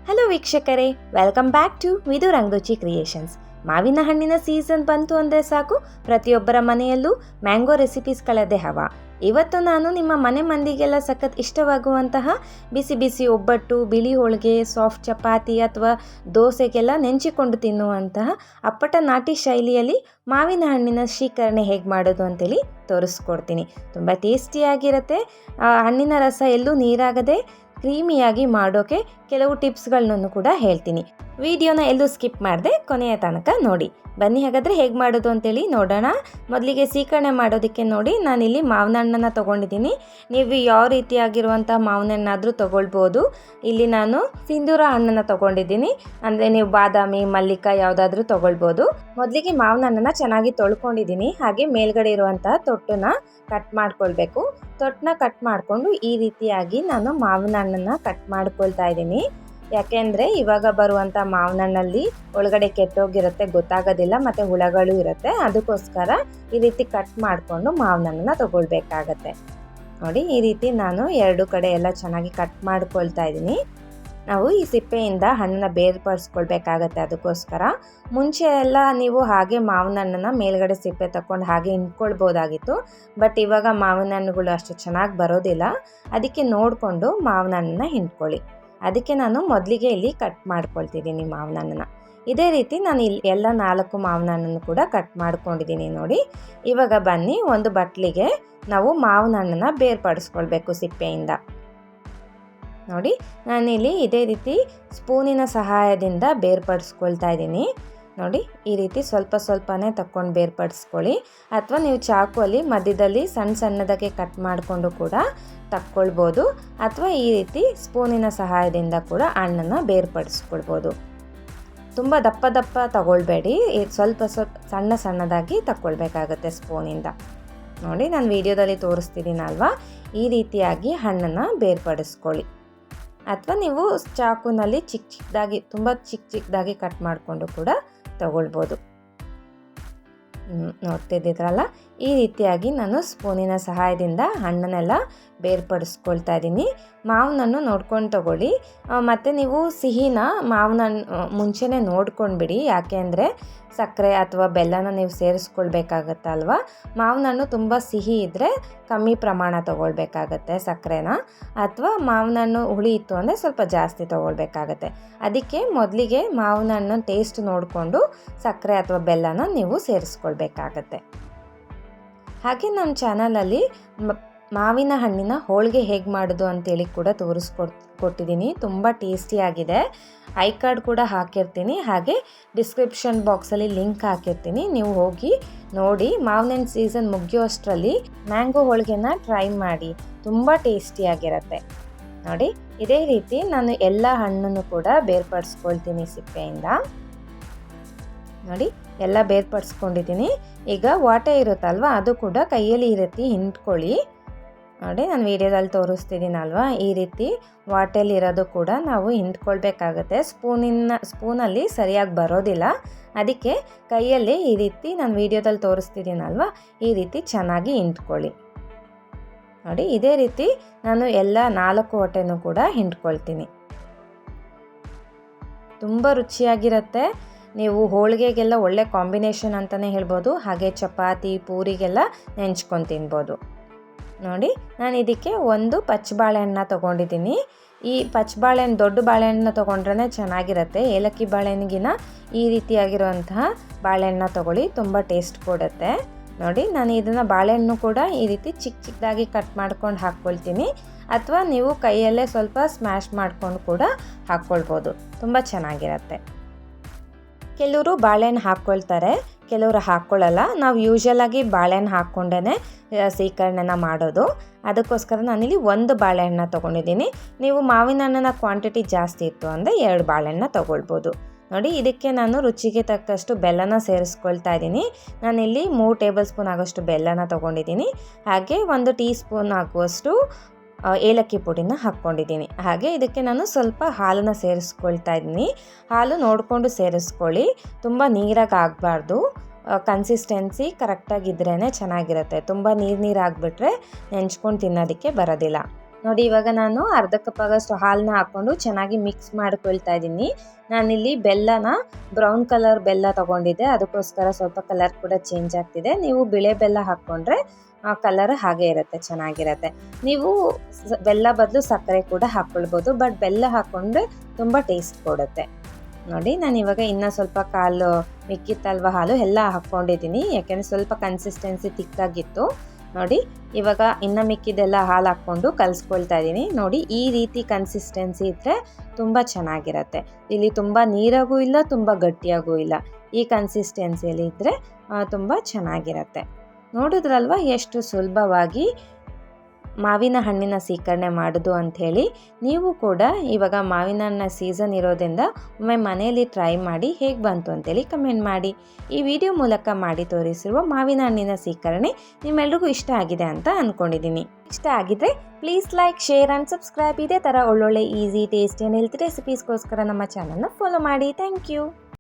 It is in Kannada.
ಹಲೋ ವೀಕ್ಷಕರೇ, ವೆಲ್ಕಮ್ ಬ್ಯಾಕ್ ಟು ವಿದು ರಂಗೋಚಿ ಕ್ರಿಯೇಷನ್ಸ್. ಮಾವಿನ ಹಣ್ಣಿನ ಸೀಸನ್ ಬಂತು ಅಂದರೆ ಸಾಕು, ಪ್ರತಿಯೊಬ್ಬರ ಮನೆಯಲ್ಲೂ ಮ್ಯಾಂಗೋ ರೆಸಿಪೀಸ್ಗಳದ್ದೇ ಹವಾ. ಇವತ್ತು ನಾನು ನಿಮ್ಮ ಮನೆ ಮಂದಿಗೆಲ್ಲ ಸಖತ್ ಇಷ್ಟವಾಗುವಂತಹ ಬಿಸಿ ಬಿಸಿ ಒಬ್ಬಟ್ಟು, ಬಿಳಿ ಹೋಳಿಗೆ, ಸಾಫ್ಟ್ ಚಪಾತಿ ಅಥವಾ ದೋಸೆಗೆಲ್ಲ ನೆಂಚಿಕೊಂಡು ತಿನ್ನುವಂತಹ ಅಪ್ಪಟ ನಾಟಿ ಶೈಲಿಯಲ್ಲಿ ಮಾವಿನ ಹಣ್ಣಿನ ಶೀಕರಣೆ ಹೇಗೆ ಮಾಡೋದು ಅಂತೇಳಿ ತೋರಿಸ್ಕೊಡ್ತೀನಿ. ತುಂಬ ಟೇಸ್ಟಿಯಾಗಿರುತ್ತೆ. ಹಣ್ಣಿನ ರಸ ಎಲ್ಲೂ ನೀರಾಗದೆ ಕ್ರೀಮಿಯಾಗಿ ಮಾಡೋಕ್ಕೆ ಕೆಲವು ಟಿಪ್ಸ್ಗಳನ್ನು ಕೂಡ ಹೇಳ್ತೀನಿ. ವಿಡಿಯೋನ ಎಲ್ಲೂ ಸ್ಕಿಪ್ ಮಾಡದೆ ಕೊನೆಯ ತನಕ ನೋಡಿ. ಬನ್ನಿ ಹಾಗಾದರೆ ಹೇಗೆ ಮಾಡೋದು ಅಂತೇಳಿ ನೋಡೋಣ. ಮೊದಲಿಗೆ ಸೀಕರಣೆ ಮಾಡೋದಕ್ಕೆ ನೋಡಿ, ನಾನಿಲ್ಲಿ ಮಾವಿನ ಹಣ್ಣನ್ನು ತೊಗೊಂಡಿದ್ದೀನಿ. ನೀವು ಯಾವ ರೀತಿಯಾಗಿರುವಂಥ ಮಾವಿನ ಹಣ್ಣಾದರೂ ತೊಗೊಳ್ಬೋದು. ಇಲ್ಲಿ ನಾನು ಸಿಂಧೂರ ಹಣ್ಣನ್ನು ತೊಗೊಂಡಿದ್ದೀನಿ, ಅಂದರೆ ನೀವು ಬಾದಾಮಿ, ಮಲ್ಲಿಕ ಯಾವುದಾದ್ರೂ ತೊಗೊಳ್ಬೋದು. ಮೊದಲಿಗೆ ಮಾವಿನ ಹಣ್ಣನ್ನು ಚೆನ್ನಾಗಿ ತೊಳ್ಕೊಂಡಿದ್ದೀನಿ. ಹಾಗೆ ಮೇಲ್ಗಡೆ ಇರುವಂತಹ ತೊಟ್ಟನ್ನ ಕಟ್ ಮಾಡ್ಕೊಳ್ಬೇಕು. ತೊಟ್ಟನ್ನ ಕಟ್ ಮಾಡಿಕೊಂಡು ಈ ರೀತಿಯಾಗಿ ನಾನು ಮಾವಿನ ಹಣ್ಣನ್ನು ಕಟ್ ಮಾಡ್ಕೊಳ್ತಾ ಇದ್ದೀನಿ. ಯಾಕೆಂದರೆ ಇವಾಗ ಬರುವಂಥ ಮಾವಿನ ಹಣ್ಣಲ್ಲಿ ಒಳಗಡೆ ಕೆಟ್ಟೋಗಿರುತ್ತೆ, ಗೊತ್ತಾಗೋದಿಲ್ಲ, ಮತ್ತು ಹುಳಗಳು ಇರುತ್ತೆ. ಅದಕ್ಕೋಸ್ಕರ ಈ ರೀತಿ ಕಟ್ ಮಾಡಿಕೊಂಡು ಮಾವಿನ ಹಣ್ಣನ್ನು ತೊಗೊಳ್ಬೇಕಾಗತ್ತೆ. ನೋಡಿ, ಈ ರೀತಿ ನಾನು ಎರಡು ಕಡೆ ಎಲ್ಲ ಚೆನ್ನಾಗಿ ಕಟ್ ಮಾಡ್ಕೊಳ್ತಾ ಇದ್ದೀನಿ. ನಾವು ಈ ಸಿಪ್ಪೆಯಿಂದ ಹಣ್ಣನ್ನ ಬೇರ್ಪಡಿಸ್ಕೊಳ್ಬೇಕಾಗತ್ತೆ. ಅದಕ್ಕೋಸ್ಕರ ಮುಂಚೆ ಎಲ್ಲ ನೀವು ಹಾಗೆ ಮಾವಿನ ಹಣ್ಣನ್ನು ಮೇಲ್ಗಡೆ ಸಿಪ್ಪೆ ತಗೊಂಡು ಹಾಗೆ ಹಿಂಡ್ಕೊಳ್ಬೋದಾಗಿತ್ತು. ಬಟ್ ಇವಾಗ ಮಾವಿನ ಹಣ್ಣುಗಳು ಅಷ್ಟು ಚೆನ್ನಾಗಿ ಬರೋದಿಲ್ಲ. ಅದಕ್ಕೆ ನೋಡಿಕೊಂಡು ಮಾವಿನ ಹಣ್ಣನ್ನು ಹಿಂಡ್ಕೊಳ್ಳಿ. ಅದಕ್ಕೆ ನಾನು ಮೊದಲಿಗೆ ಇಲ್ಲಿ ಕಟ್ ಮಾಡ್ಕೊಳ್ತಿದ್ದೀನಿ ಮಾವಿನ ಹಣ್ಣನ್ನು. ಇದೇ ರೀತಿ ನಾನು ಇಲ್ಲಿ ಎಲ್ಲ 4 ಮಾವಿನ ಹಣ್ಣನ್ನು ಕೂಡ ಕಟ್ ಮಾಡ್ಕೊಂಡಿದ್ದೀನಿ. ನೋಡಿ, ಇವಾಗ ಬನ್ನಿ ಒಂದು ಬಟ್ಲಿಗೆ ನಾವು ಮಾವಿನ ಹಣ್ಣನ್ನು ಬೇರ್ಪಡಿಸ್ಕೊಳ್ಬೇಕು ಸಿಪ್ಪೆಯಿಂದ. ನೋಡಿ, ನಾನಿಲ್ಲಿ ಇದೇ ರೀತಿ ಸ್ಪೂನಿನ ಸಹಾಯದಿಂದ ಬೇರ್ಪಡಿಸ್ಕೊಳ್ತಾ ಇದ್ದೀನಿ. ನೋಡಿ, ಈ ರೀತಿ ಸ್ವಲ್ಪ ಸ್ವಲ್ಪನೇ ತಕ್ಕೊಂಡು ಬೇರ್ಪಡಿಸ್ಕೊಳ್ಳಿ. ಅಥವಾ ನೀವು ಚಾಕುವಲ್ಲಿ ಮಧ್ಯದಲ್ಲಿ ಸಣ್ಣ ಸಣ್ಣದಾಗಿ ಕಟ್ ಮಾಡಿಕೊಂಡು ಕೂಡ ತಕ್ಕೊಳ್ಬೋದು. ಅಥವಾ ಈ ರೀತಿ ಸ್ಪೂನಿನ ಸಹಾಯದಿಂದ ಕೂಡ ಹಣ್ಣನ್ನು ಬೇರ್ಪಡಿಸ್ಕೊಳ್ಬೋದು. ತುಂಬ ದಪ್ಪ ದಪ್ಪ ತಗೊಳ್ಬೇಡಿ, ಸ್ವಲ್ಪ ಸಣ್ಣ ಸಣ್ಣದಾಗಿ ತಕ್ಕೊಳ್ಬೇಕಾಗತ್ತೆ ಸ್ಪೂನಿಂದ. ನೋಡಿ, ನಾನು ವಿಡಿಯೋದಲ್ಲಿ ತೋರಿಸ್ತಿದ್ದೀನಲ್ವಾ, ಈ ರೀತಿಯಾಗಿ ಹಣ್ಣನ್ನು ಬೇರ್ಪಡಿಸ್ಕೊಳ್ಳಿ. ಅಥವಾ ನೀವು ಚಾಕುನಲ್ಲಿ ತುಂಬ ಚಿಕ್ಕದಾಗಿ ಕಟ್ ಮಾಡಿಕೊಂಡು ಕೂಡ ತಗೊಳ್ಬೋದು. ನೋಡ್ತಿದ್ದೀರಲ್ಲ, ಈ ರೀತಿಯಾಗಿ ನಾನು ಸ್ಪೂನಿನ ಸಹಾಯದಿಂದ ಹಣ್ಣನ್ನೆಲ್ಲ ಬೇರ್ಪಡಿಸ್ಕೊಳ್ತಾ ಇದ್ದೀನಿ. ಮಾವಿನ ಹಣ್ಣು ನೋಡ್ಕೊಂಡು ತಗೊಳ್ಳಿ. ಮತ್ತು ನೀವು ಸಿಹಿನ ಮಾವಿನ ಹಣ್ಣು ಮುಂಚೆನೇ ನೋಡ್ಕೊಂಡ್ಬಿಡಿ. ಯಾಕೆ ಅಂದರೆ ಸಕ್ಕರೆ ಅಥವಾ ಬೆಲ್ಲನ ನೀವು ಸೇರಿಸ್ಕೊಳ್ಬೇಕಾಗತ್ತಲ್ವ. ಮಾವಿನ ಹಣ್ಣು ತುಂಬ ಸಿಹಿ ಇದ್ದರೆ ಕಮ್ಮಿ ಪ್ರಮಾಣ ತೊಗೊಳ್ಬೇಕಾಗತ್ತೆ ಸಕ್ಕರೆನ, ಅಥವಾ ಮಾವಿನ ಹಣ್ಣು ಹುಳಿ ಇತ್ತು ಅಂದರೆ ಸ್ವಲ್ಪ ಜಾಸ್ತಿ ತೊಗೊಳ್ಬೇಕಾಗತ್ತೆ. ಅದಕ್ಕೆ ಮೊದಲಿಗೆ ಮಾವಿನ ಹಣ್ಣು ಟೇಸ್ಟ್ ನೋಡಿಕೊಂಡು ಸಕ್ಕರೆ ಅಥವಾ ಬೆಲ್ಲನ ನೀವು ಸೇರಿಸ್ಕೊಳ್ಬೇಕಾಗತ್ತೆ. ಹಾಗೆ ನಮ್ಮ ಚಾನಲಲ್ಲಿ ಮಾವಿನ ಹಣ್ಣಿನ ಹೋಳಿಗೆ ಹೇಗೆ ಮಾಡೋದು ಅಂತೇಳಿ ಕೂಡ ಕೊಟ್ಟಿದ್ದೀನಿ. ತುಂಬ ಟೇಸ್ಟಿಯಾಗಿದೆ. ಐ ಕಾರ್ಡ್ ಕೂಡ ಹಾಕಿರ್ತೀನಿ, ಹಾಗೆ ಡಿಸ್ಕ್ರಿಪ್ಷನ್ ಬಾಕ್ಸಲ್ಲಿ ಲಿಂಕ್ ಹಾಕಿರ್ತೀನಿ. ನೀವು ಹೋಗಿ ನೋಡಿ. ಮಾವಿನ ಹಣ್ಣು ಸೀಸನ್ ಮುಗಿಯೋಷ್ಟರಲ್ಲಿ ಮ್ಯಾಂಗೋ ಹೋಳಿಗೆನ ಟ್ರೈ ಮಾಡಿ, ತುಂಬ ಟೇಸ್ಟಿಯಾಗಿರುತ್ತೆ. ನೋಡಿ, ಇದೇ ರೀತಿ ನಾನು ಎಲ್ಲ ಹಣ್ಣನ್ನು ಕೂಡ ಬೇರ್ಪಡಿಸ್ಕೊಳ್ತೀನಿ ಸಿಪ್ಪೆಯಿಂದ. ನೋಡಿ, ಎಲ್ಲ ಬೇರ್ಪಡಿಸ್ಕೊಂಡಿದ್ದೀನಿ. ಈಗ ವಾಟೆ ಇರುತ್ತಲ್ವ, ಅದು ಕೂಡ ಕೈಯಲ್ಲಿ ಈ ರೀತಿ ಹಿಂಡ್ಕೊಳ್ಳಿ. ನೋಡಿ, ನಾನು ವಿಡಿಯೋದಲ್ಲಿ ತೋರಿಸ್ತಿದ್ದೀನಲ್ವ, ಈ ರೀತಿ ವಾಟೆಯಲ್ಲಿ ಇರೋದು ಕೂಡ ನಾವು ಹಿಂಡ್ಕೊಳ್ಬೇಕಾಗತ್ತೆ. ಸ್ಪೂನಲ್ಲಿ ಸರಿಯಾಗಿ ಬರೋದಿಲ್ಲ. ಅದಕ್ಕೆ ಕೈಯಲ್ಲೇ ಈ ರೀತಿ ನಾನು ವಿಡಿಯೋದಲ್ಲಿ ತೋರಿಸ್ತಿದ್ದೀನಲ್ವ, ಈ ರೀತಿ ಚೆನ್ನಾಗಿ ಹಿಂಡ್ಕೊಳ್ಳಿ. ನೋಡಿ, ಇದೇ ರೀತಿ ನಾನು ಎಲ್ಲ 4 ವಾಟೆನೂ ಕೂಡ ಹಿಂಡ್ಕೊಳ್ತೀನಿ. ತುಂಬ ರುಚಿಯಾಗಿರುತ್ತೆ. ನೀವು ಹೋಳಿಗೆಗೆಲ್ಲ ಒಳ್ಳೆ ಕಾಂಬಿನೇಷನ್ ಅಂತಲೇ ಹೇಳ್ಬೋದು. ಹಾಗೆ ಚಪಾತಿ, ಪೂರಿಗೆಲ್ಲ ನೆಂಚ್ಕೊಂಡು ತಿನ್ಬೋದು. ನೋಡಿ, ನಾನು ಇದಕ್ಕೆ ಒಂದು ಪಚ್ಚ ಬಾಳೆಹಣ್ಣು ತೊಗೊಂಡಿದ್ದೀನಿ. ಈ ಪಚ್ಚ ಬಾಳೆಹಣ್ಣು ದೊಡ್ಡ ಬಾಳೆಹಣ್ಣು ತೊಗೊಂಡ್ರೆ ಚೆನ್ನಾಗಿರುತ್ತೆ. ಏಲಕ್ಕಿ ಬಾಳೆಹಣ್ಣಿಗಿನ ಈ ರೀತಿಯಾಗಿರುವಂತಹ ಬಾಳೆಹಣ್ಣು ತೊಗೊಳ್ಳಿ, ತುಂಬ ಟೇಸ್ಟ್ ಕೊಡುತ್ತೆ. ನೋಡಿ, ನಾನು ಇದನ್ನು ಬಾಳೆಹಣ್ಣು ಕೂಡ ಈ ರೀತಿ ಚಿಕ್ಕದಾಗಿ ಕಟ್ ಮಾಡ್ಕೊಂಡು ಹಾಕ್ಕೊಳ್ತೀನಿ. ಅಥವಾ ನೀವು ಕೈಯಲ್ಲೇ ಸ್ವಲ್ಪ ಸ್ಮ್ಯಾಶ್ ಮಾಡ್ಕೊಂಡು ಕೂಡ ಹಾಕ್ಕೊಳ್ಬೋದು, ತುಂಬ ಚೆನ್ನಾಗಿರುತ್ತೆ. ಕೆಲವರು ಬಾಳೆಹಣ್ಣು ಹಾಕ್ಕೊಳ್ತಾರೆ, ಕೆಲವರು ಹಾಕ್ಕೊಳ್ಳಲ್ಲ. ನಾವು ಯೂಶ್ವಲಾಗಿ ಬಾಳೆಹಣ್ಣು ಹಾಕ್ಕೊಂಡೇ ಸೀಕರಣೆನ ಮಾಡೋದು. ಅದಕ್ಕೋಸ್ಕರ ನಾನಿಲ್ಲಿ ಒಂದು ಬಾಳೆಹಣ್ಣು ತೊಗೊಂಡಿದ್ದೀನಿ. ನೀವು ಮಾವಿನ ಹಣ್ಣಿನ ಕ್ವಾಂಟಿಟಿ ಜಾಸ್ತಿ ಇತ್ತು ಅಂದರೆ 2 ಬಾಳೆಹಣ್ಣು ತೊಗೊಳ್ಬೋದು. ನೋಡಿ, ಇದಕ್ಕೆ ನಾನು ರುಚಿಗೆ ತಕ್ಕಷ್ಟು ಬೆಲ್ಲನ ಸೇರಿಸ್ಕೊಳ್ತಾ ಇದ್ದೀನಿ. ನಾನಿಲ್ಲಿ 3 ಟೇಬಲ್ ಸ್ಪೂನ್ ಆಗೋಷ್ಟು ಬೆಲ್ಲನ ತೊಗೊಂಡಿದ್ದೀನಿ. ಹಾಗೆ 1 ಟೀ ಸ್ಪೂನ್ ಆಗುವಷ್ಟು ಏಲಕ್ಕಿ ಪುಡಿನ ಹಾಕ್ಕೊಂಡಿದ್ದೀನಿ. ಹಾಗೆ ಇದಕ್ಕೆ ನಾನು ಸ್ವಲ್ಪ ಹಾಲನ್ನು ಸೇರಿಸ್ಕೊಳ್ತಾ ಇದ್ದೀನಿ. ಹಾಲು ನೋಡಿಕೊಂಡು ಸೇರಿಸ್ಕೊಳ್ಳಿ, ತುಂಬ ನೀರಾಗಿ ಆಗಬಾರ್ದು. ಕನ್ಸಿಸ್ಟೆನ್ಸಿ ಕರೆಕ್ಟಾಗಿದ್ರೇ ಚೆನ್ನಾಗಿರುತ್ತೆ. ತುಂಬ ನೀರಾಗಿಬಿಟ್ರೆ ನೆಂಚ್ಕೊಂಡು ತಿನ್ನೋದಕ್ಕೆ ಬರೋದಿಲ್ಲ. ನೋಡಿ ಇವಾಗ ನಾನು ಅರ್ಧ ಕಪ್ ಆಗೋಷ್ಟು ಹಾಲನ್ನ ಹಾಕ್ಕೊಂಡು ಚೆನ್ನಾಗಿ ಮಿಕ್ಸ್ ಮಾಡ್ಕೊಳ್ತಾ ಇದ್ದೀನಿ. ನಾನಿಲ್ಲಿ ಬೆಲ್ಲನ ಬ್ರೌನ್ ಕಲರ್ ಬೆಲ್ಲ ತೊಗೊಂಡಿದ್ದೆ, ಅದಕ್ಕೋಸ್ಕರ ಸ್ವಲ್ಪ ಕಲರ್ ಕೂಡ ಚೇಂಜ್ ಆಗ್ತಿದೆ. ನೀವು ಬಿಳೆ ಬೆಲ್ಲ ಹಾಕ್ಕೊಂಡ್ರೆ ಕಲರ್ ಹಾಗೆ ಇರುತ್ತೆ, ಚೆನ್ನಾಗಿರುತ್ತೆ. ನೀವು ಬೆಲ್ಲ ಬದಲು ಸಕ್ಕರೆ ಕೂಡ ಹಾಕ್ಕೊಳ್ಬೋದು, ಬಟ್ ಬೆಲ್ಲ ಹಾಕ್ಕೊಂಡ್ರೆ ತುಂಬ ಟೇಸ್ಟ್ ಕೊಡುತ್ತೆ. ನೋಡಿ ನಾನು ಇವಾಗ ಇನ್ನೂ ಸ್ವಲ್ಪ ಕಾಲು ಮಿಕ್ಕಿತ್ತಲ್ವ ಹಾಲು ಎಲ್ಲ ಹಾಕ್ಕೊಂಡಿದ್ದೀನಿ, ಯಾಕೆಂದರೆ ಸ್ವಲ್ಪ ಕನ್ಸಿಸ್ಟೆನ್ಸಿ ತಿಕ್ಕಾಗಿತ್ತು. ನೋಡಿ ಇವಾಗ ಇನ್ನು ಮಿಕ್ಕಿದೆಲ್ಲ ಹಾಲು ಹಾಕ್ಕೊಂಡು ಕಲಿಸ್ಕೊಳ್ತಾ ಇದ್ದೀನಿ. ನೋಡಿ ಈ ರೀತಿ ಕನ್ಸಿಸ್ಟೆನ್ಸಿ ಇದ್ದರೆ ತುಂಬ ಚೆನ್ನಾಗಿರುತ್ತೆ. ಇಲ್ಲಿ ತುಂಬ ನೀರಾಗೂ ಇಲ್ಲ, ತುಂಬ ಗಟ್ಟಿಯಾಗೂ ಇಲ್ಲ. ಈ ಕನ್ಸಿಸ್ಟೆನ್ಸಿಯಲ್ಲಿ ಇದ್ದರೆ ತುಂಬ ಚೆನ್ನಾಗಿರುತ್ತೆ. ನೋಡಿದ್ರಲ್ವ ಎಷ್ಟು ಸುಲಭವಾಗಿ ಮಾವಿನ ಹಣ್ಣಿನ ಸೀಕರಣೆ ಮಾಡೋದು ಅಂಥೇಳಿ. ನೀವು ಕೂಡ ಇವಾಗ ಮಾವಿನ ಹಣ್ಣಿನ ಸೀಸನ್ ಇರೋದ್ರಿಂದ ಒಮ್ಮೆ ಮನೆಯಲ್ಲಿ ಟ್ರೈ ಮಾಡಿ ಹೇಗೆ ಬಂತು ಅಂತೇಳಿ ಕಮೆಂಟ್ ಮಾಡಿ. ಈ ವಿಡಿಯೋ ಮೂಲಕ ಮಾಡಿ ತೋರಿಸಿರುವ ಮಾವಿನ ಹಣ್ಣಿನ ಸೀಕರಣೆ ನಿಮ್ಮೆಲ್ರಿಗೂ ಇಷ್ಟ ಆಗಿದೆ ಅಂತ ಅಂದ್ಕೊಂಡಿದ್ದೀನಿ. ಇಷ್ಟ ಆಗಿದ್ರೆ please like, share and subscribe. ಇದೇ ಥರ ಒಳ್ಳೊಳ್ಳೆ ಈಸಿ, ಟೇಸ್ಟಿ ಆ್ಯಂಡ್ ಹೆಲ್ತಿ ರೆಸಿಪೀಸ್ಗೋಸ್ಕರ ನಮ್ಮ ಚಾನಲ್ನ ಫಾಲೋ ಮಾಡಿ. Thank you.